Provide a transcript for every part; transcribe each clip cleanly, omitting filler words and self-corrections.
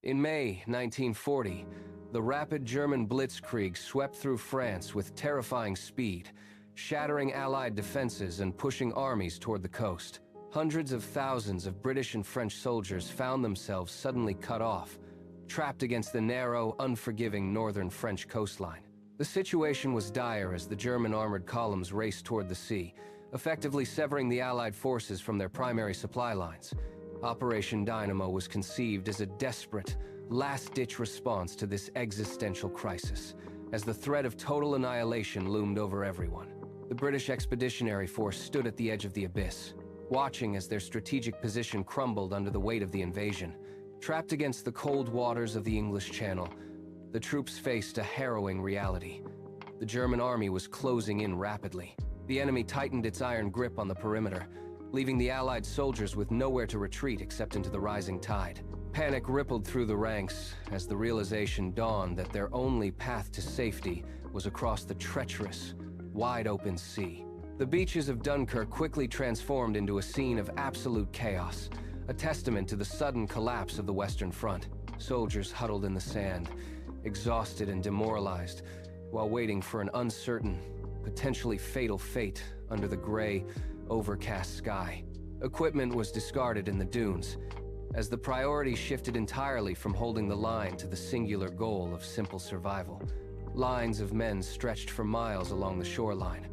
In May 1940, the rapid German blitzkrieg swept through France with terrifying speed, shattering Allied defenses and pushing armies toward the coast. Hundreds of thousands of British and French soldiers found themselves suddenly cut off, trapped against the narrow, unforgiving northern French coastline. The situation was dire as the German armored columns raced toward the sea, effectively severing the Allied forces from their primary supply lines. Operation Dynamo was conceived as a desperate, last-ditch response to this existential crisis, as the threat of total annihilation loomed over everyone. The British Expeditionary Force stood at the edge of the abyss, watching as their strategic position crumbled under the weight of the invasion. Trapped against the cold waters of the English Channel, the troops faced a harrowing reality. The German army was closing in rapidly. The enemy tightened its iron grip on the perimeter, leaving the Allied soldiers with nowhere to retreat except into the rising tide. Panic rippled through the ranks as the realization dawned that their only path to safety was across the treacherous, wide-open sea. The beaches of Dunkirk quickly transformed into a scene of absolute chaos, a testament to the sudden collapse of the Western Front. Soldiers huddled in the sand, exhausted and demoralized, while waiting for an uncertain, potentially fatal fate under the gray, overcast sky. Equipment was discarded in the dunes, as the priority shifted entirely from holding the line to the singular goal of simple survival. Lines of men stretched for miles along the shoreline,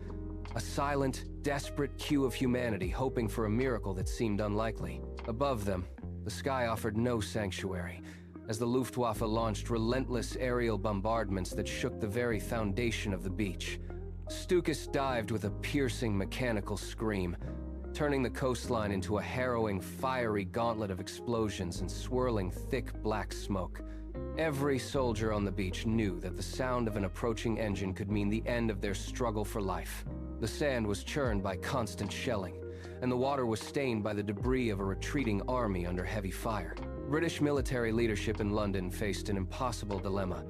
a silent, desperate queue of humanity hoping for a miracle that seemed unlikely. Above them, the sky offered no sanctuary, as the Luftwaffe launched relentless aerial bombardments that shook the very foundation of the beach. Stukas dived with a piercing mechanical scream, turning the coastline into a harrowing, fiery gauntlet of explosions and swirling thick black smoke. Every soldier on the beach knew that the sound of an approaching engine could mean the end of their struggle for life. The sand was churned by constant shelling, and the water was stained by the debris of a retreating army under heavy fire. British military leadership in London faced an impossible dilemma,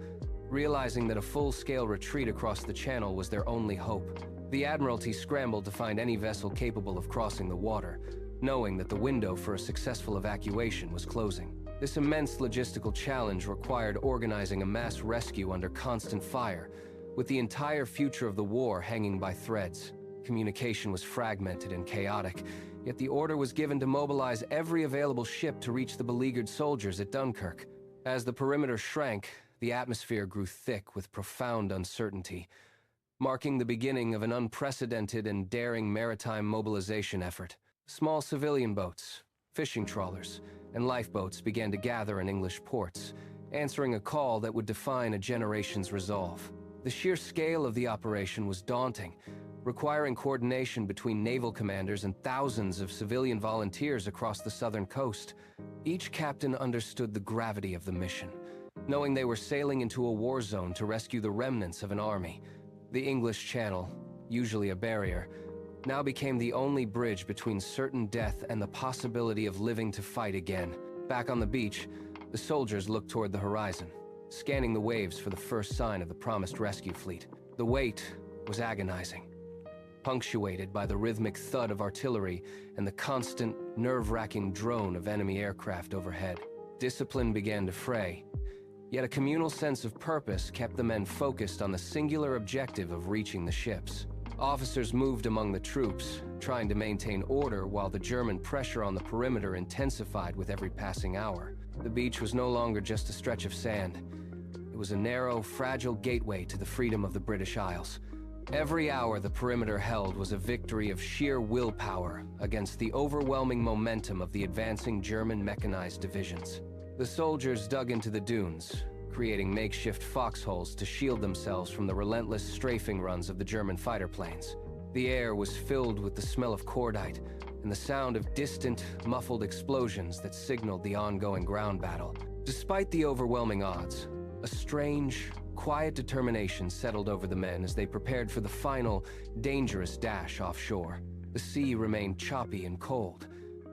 realizing that a full-scale retreat across the Channel was their only hope. The Admiralty scrambled to find any vessel capable of crossing the water, knowing that the window for a successful evacuation was closing. This immense logistical challenge required organizing a mass rescue under constant fire, with the entire future of the war hanging by threads. Communication was fragmented and chaotic, yet the order was given to mobilize every available ship to reach the beleaguered soldiers at Dunkirk. As the perimeter shrank, the atmosphere grew thick with profound uncertainty, marking the beginning of an unprecedented and daring maritime mobilization effort. Small civilian boats, fishing trawlers, and lifeboats began to gather in English ports, answering a call that would define a generation's resolve. The sheer scale of the operation was daunting, requiring coordination between naval commanders and thousands of civilian volunteers across the southern coast. Each captain understood the gravity of the mission, knowing they were sailing into a war zone to rescue the remnants of an army. The English Channel, usually a barrier, now became the only bridge between certain death and the possibility of living to fight again. Back on the beach, the soldiers looked toward the horizon, scanning the waves for the first sign of the promised rescue fleet. The wait was agonizing, punctuated by the rhythmic thud of artillery and the constant, nerve-wracking drone of enemy aircraft overhead. Discipline began to fray, yet a communal sense of purpose kept the men focused on the singular objective of reaching the ships. Officers moved among the troops, trying to maintain order while the German pressure on the perimeter intensified with every passing hour. The beach was no longer just a stretch of sand. It was a narrow, fragile gateway to the freedom of the British Isles. Every hour the perimeter held was a victory of sheer willpower against the overwhelming momentum of the advancing German mechanized divisions. The soldiers dug into the dunes, creating makeshift foxholes to shield themselves from the relentless strafing runs of the German fighter planes. The air was filled with the smell of cordite and the sound of distant, muffled explosions that signaled the ongoing ground battle. Despite the overwhelming odds, a strange, quiet determination settled over the men as they prepared for the final, dangerous dash offshore. The sea remained choppy and cold,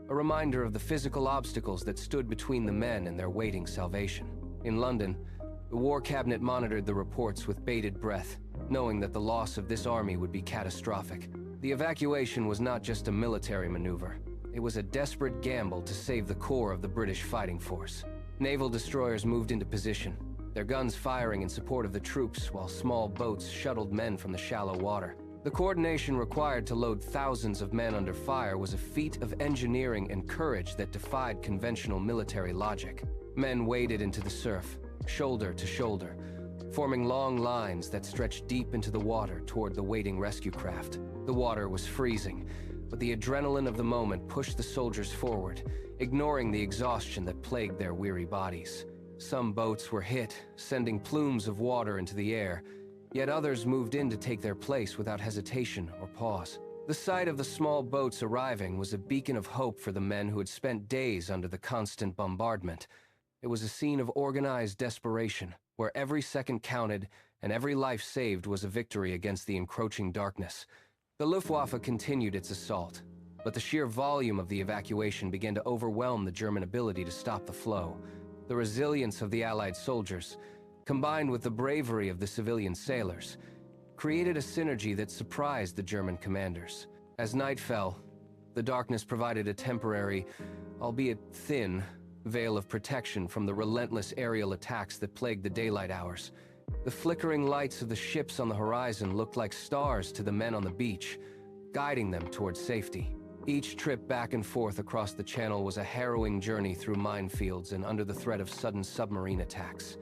a reminder of the physical obstacles that stood between the men and their waiting salvation. In London, the War Cabinet monitored the reports with bated breath, knowing that the loss of this army would be catastrophic. The evacuation was not just a military maneuver. It was a desperate gamble to save the core of the British fighting force. Naval destroyers moved into position, their guns firing in support of the troops while small boats shuttled men from the shallow water. The coordination required to load thousands of men under fire was a feat of engineering and courage that defied conventional military logic. Men waded into the surf, shoulder to shoulder, forming long lines that stretched deep into the water toward the waiting rescue craft. The water was freezing, but the adrenaline of the moment pushed the soldiers forward, ignoring the exhaustion that plagued their weary bodies. Some boats were hit, sending plumes of water into the air, yet others moved in to take their place without hesitation or pause. The sight of the small boats arriving was a beacon of hope for the men who had spent days under the constant bombardment. It was a scene of organized desperation, where every second counted and every life saved was a victory against the encroaching darkness. The Luftwaffe continued its assault, but the sheer volume of the evacuation began to overwhelm the German ability to stop the flow. The resilience of the Allied soldiers, combined with the bravery of the civilian sailors, created a synergy that surprised the German commanders. As night fell, the darkness provided a temporary, albeit thin, veil of protection from the relentless aerial attacks that plagued the daylight hours. The flickering lights of the ships on the horizon looked like stars to the men on the beach, guiding them towards safety. Each trip back and forth across the channel was a harrowing journey through minefields and under the threat of sudden submarine attacks.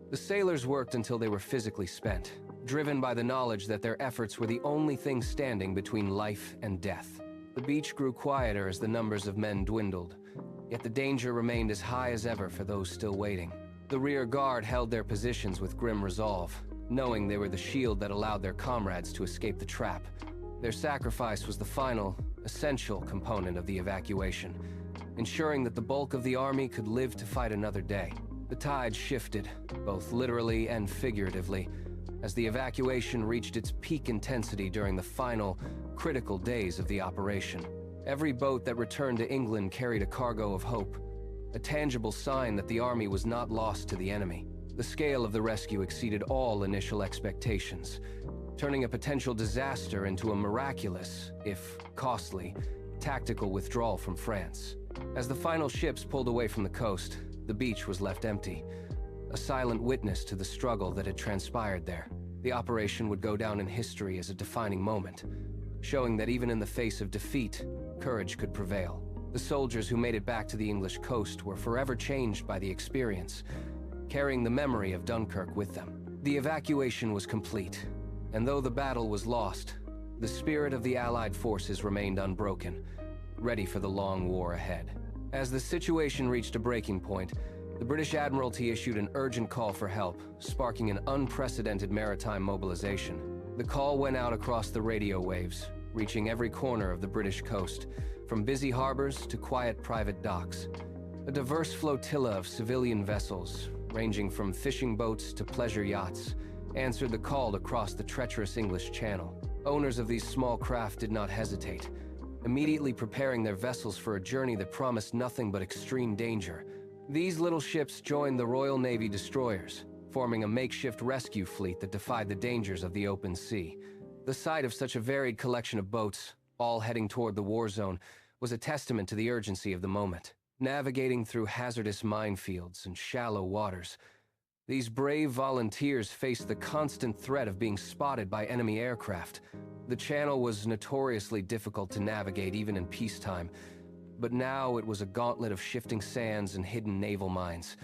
The sailors worked until they were physically spent, driven by the knowledge that their efforts were the only thing standing between life and death. The beach grew quieter as the numbers of men dwindled, yet the danger remained as high as ever for those still waiting. The rear guard held their positions with grim resolve, knowing they were the shield that allowed their comrades to escape the trap. Their sacrifice was the final, essential component of the evacuation, ensuring that the bulk of the army could live to fight another day. The tide shifted, both literally and figuratively, as the evacuation reached its peak intensity during the final, critical days of the operation. Every boat that returned to England carried a cargo of hope, a tangible sign that the army was not lost to the enemy. The scale of the rescue exceeded all initial expectations, turning a potential disaster into a miraculous, if costly, tactical withdrawal from France. As the final ships pulled away from the coast, the beach was left empty, a silent witness to the struggle that had transpired there. The operation would go down in history as a defining moment, showing that even in the face of defeat, courage could prevail. The soldiers who made it back to the English coast were forever changed by the experience, carrying the memory of Dunkirk with them. The evacuation was complete, and though the battle was lost, the spirit of the Allied forces remained unbroken, ready for the long war ahead. As the situation reached a breaking point, the British Admiralty issued an urgent call for help, sparking an unprecedented maritime mobilization. The call went out across the radio waves, reaching every corner of the British coast, from busy harbors to quiet private docks. A diverse flotilla of civilian vessels, ranging from fishing boats to pleasure yachts, answered the call to cross the treacherous English Channel. Owners of these small craft did not hesitate, immediately preparing their vessels for a journey that promised nothing but extreme danger. These little ships joined the Royal Navy destroyers, forming a makeshift rescue fleet that defied the dangers of the open sea. The sight of such a varied collection of boats, all heading toward the war zone, was a testament to the urgency of the moment. Navigating through hazardous minefields and shallow waters, these brave volunteers faced the constant threat of being spotted by enemy aircraft. The channel was notoriously difficult to navigate even in peacetime, but now it was a gauntlet of shifting sands and hidden naval mines.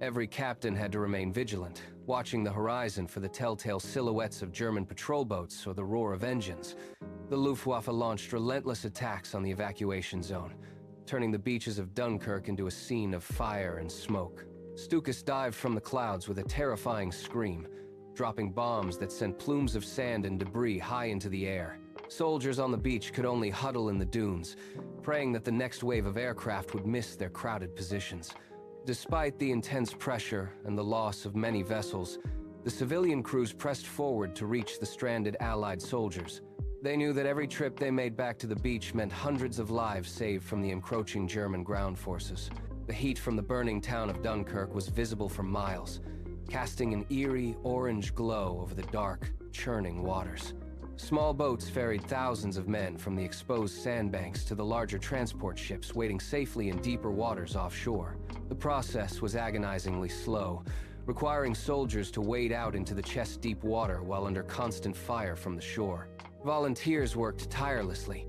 Every captain had to remain vigilant, watching the horizon for the telltale silhouettes of German patrol boats or the roar of engines. The Luftwaffe launched relentless attacks on the evacuation zone, turning the beaches of Dunkirk into a scene of fire and smoke. Stukas dived from the clouds with a terrifying scream, dropping bombs that sent plumes of sand and debris high into the air. Soldiers on the beach could only huddle in the dunes, praying that the next wave of aircraft would miss their crowded positions. Despite the intense pressure and the loss of many vessels, the civilian crews pressed forward to reach the stranded Allied soldiers. They knew that every trip they made back to the beach meant hundreds of lives saved from the encroaching German ground forces. The heat from the burning town of Dunkirk was visible for miles, casting an eerie orange glow over the dark, churning waters. Small boats ferried thousands of men from the exposed sandbanks to the larger transport ships waiting safely in deeper waters offshore. The process was agonizingly slow, requiring soldiers to wade out into the chest-deep water while under constant fire from the shore. Volunteers worked tirelessly,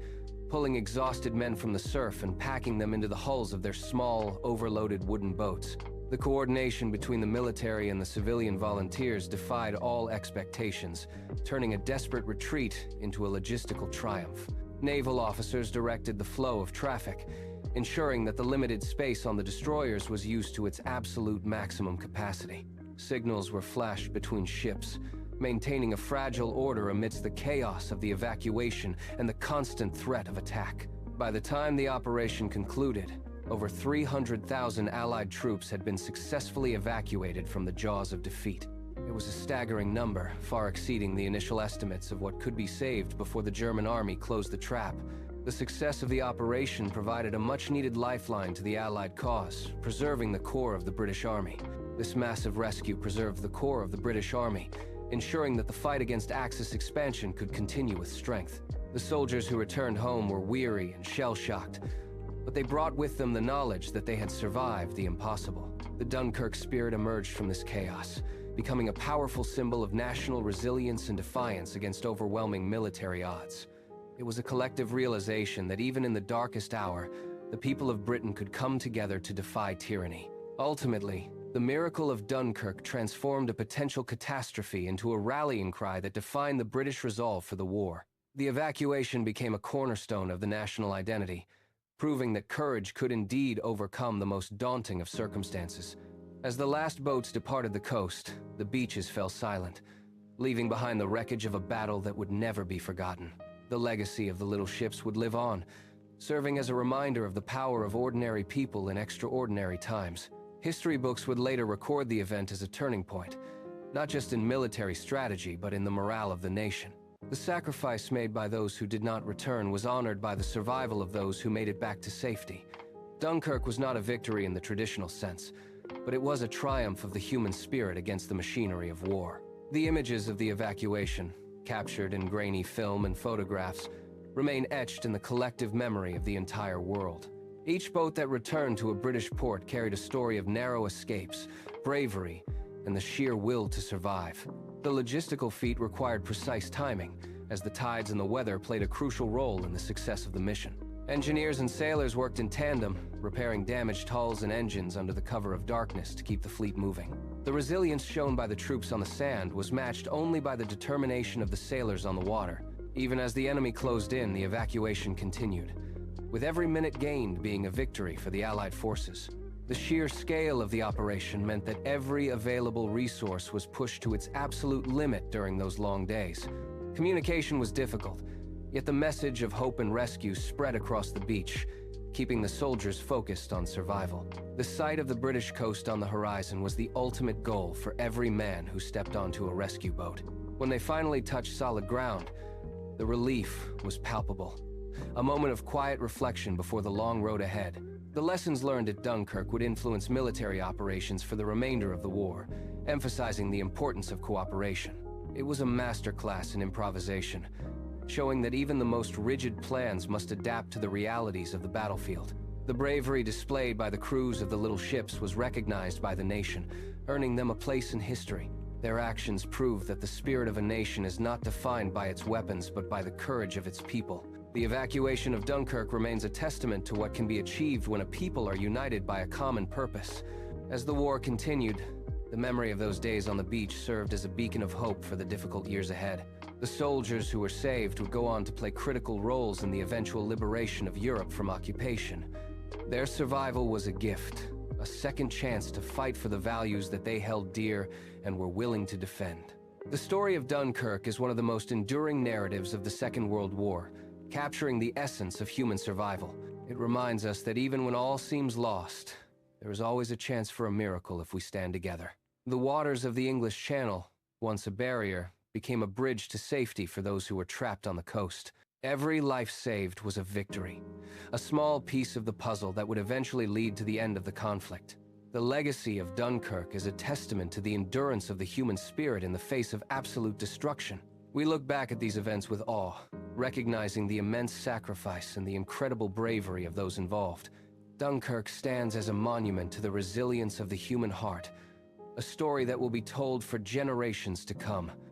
pulling exhausted men from the surf and packing them into the hulls of their small, overloaded wooden boats. The coordination between the military and the civilian volunteers defied all expectations, turning a desperate retreat into a logistical triumph. Naval officers directed the flow of traffic, ensuring that the limited space on the destroyers was used to its absolute maximum capacity. Signals were flashed between ships, maintaining a fragile order amidst the chaos of the evacuation and the constant threat of attack. By the time the operation concluded, over 300,000 Allied troops had been successfully evacuated from the jaws of defeat. It was a staggering number, far exceeding the initial estimates of what could be saved before the German army closed the trap. The success of the operation provided a much-needed lifeline to the Allied cause, preserving the core of the British Army. This massive rescue preserved the core of the British Army, ensuring that the fight against Axis expansion could continue with strength. The soldiers who returned home were weary and shell-shocked, but they brought with them the knowledge that they had survived the impossible. The Dunkirk spirit emerged from this chaos, becoming a powerful symbol of national resilience and defiance against overwhelming military odds. It was a collective realization that even in the darkest hour, the people of Britain could come together to defy tyranny. Ultimately, the Miracle of Dunkirk transformed a potential catastrophe into a rallying cry that defined the British resolve for the war. The evacuation became a cornerstone of the national identity, proving that courage could indeed overcome the most daunting of circumstances. As the last boats departed the coast, the beaches fell silent, leaving behind the wreckage of a battle that would never be forgotten. The legacy of the little ships would live on, serving as a reminder of the power of ordinary people in extraordinary times. History books would later record the event as a turning point, not just in military strategy, but in the morale of the nation. The sacrifice made by those who did not return was honored by the survival of those who made it back to safety. Dunkirk was not a victory in the traditional sense, but it was a triumph of the human spirit against the machinery of war. The images of the evacuation, captured in grainy film and photographs, remain etched in the collective memory of the entire world. Each boat that returned to a British port carried a story of narrow escapes, bravery, and the sheer will to survive. The logistical feat required precise timing, as the tides and the weather played a crucial role in the success of the mission. Engineers and sailors worked in tandem, repairing damaged hulls and engines under the cover of darkness to keep the fleet moving. The resilience shown by the troops on the sand was matched only by the determination of the sailors on the water. Even as the enemy closed in, the evacuation continued, with every minute gained being a victory for the Allied forces. The sheer scale of the operation meant that every available resource was pushed to its absolute limit during those long days. Communication was difficult, yet the message of hope and rescue spread across the beach, keeping the soldiers focused on survival. The sight of the British coast on the horizon was the ultimate goal for every man who stepped onto a rescue boat. When they finally touched solid ground, the relief was palpable. A moment of quiet reflection before the long road ahead. The lessons learned at Dunkirk would influence military operations for the remainder of the war, emphasizing the importance of cooperation. It was a masterclass in improvisation, showing that even the most rigid plans must adapt to the realities of the battlefield. The bravery displayed by the crews of the little ships was recognized by the nation, earning them a place in history. Their actions prove that the spirit of a nation is not defined by its weapons but by the courage of its people. The evacuation of Dunkirk remains a testament to what can be achieved when a people are united by a common purpose. As the war continued, the memory of those days on the beach served as a beacon of hope for the difficult years ahead. The soldiers who were saved would go on to play critical roles in the eventual liberation of Europe from occupation. Their survival was a gift, a second chance to fight for the values that they held dear and were willing to defend. The story of Dunkirk is one of the most enduring narratives of the Second World War, capturing the essence of human survival. It reminds us that even when all seems lost, there is always a chance for a miracle if we stand together. The waters of the English Channel, once a barrier, became a bridge to safety for those who were trapped on the coast. Every life saved was a victory, a small piece of the puzzle that would eventually lead to the end of the conflict. The legacy of Dunkirk is a testament to the endurance of the human spirit in the face of absolute destruction. We look back at these events with awe, recognizing the immense sacrifice and the incredible bravery of those involved. Dunkirk stands as a monument to the resilience of the human heart, a story that will be told for generations to come.